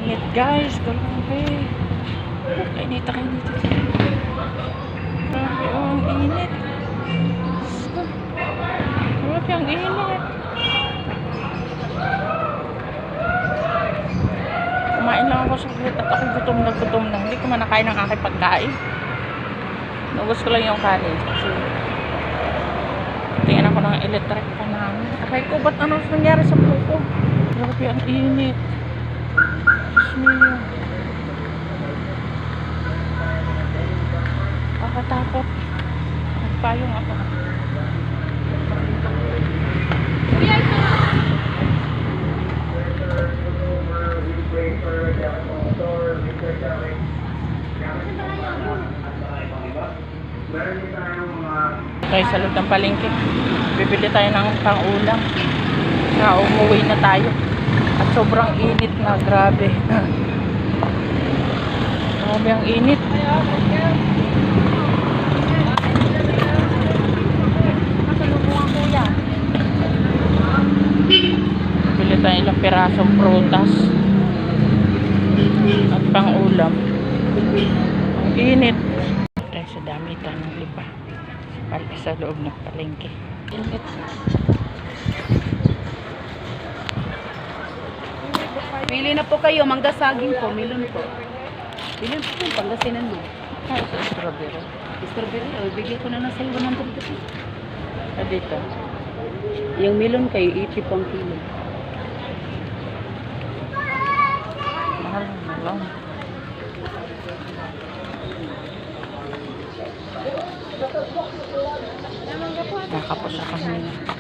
init guys, grabe. Kainita. Grabe, ang init. Grabe, ang init. Kumain lang ako saglit at ako gutom na. Hindi ko manakain ng aking pagkain. Nubos ko lang yung kanin. Kasi tingnan ako ng electric pa namin. Aray ko, ba't ano nangyari sa buko? Grabe, ang init. Diyos mio. Kakatakot. Nagpayong ako. Tayo sa loob ng palengke. Bibili tayo ng pang-ulam. Saka umuwi na tayo. At sobrang init na. Grabe. Grabe ang init. Nasalubungan kuya. Bibili tayo ilang pirasong prutas. At pang-ulam. Ang init. Tayo sa damitan ng lipa. Sa loob ng palengke. Init. Pili na po kayo, mangga saging po, melon po. Pili po po, Pangasinan mo. Ay, sa strawberry. Strawberry, bigay ko na lang sa'yo 100 po. Dito. Yung melon kayo, 80 pang kilo. Mahal na lang. Nakapos ako kanina.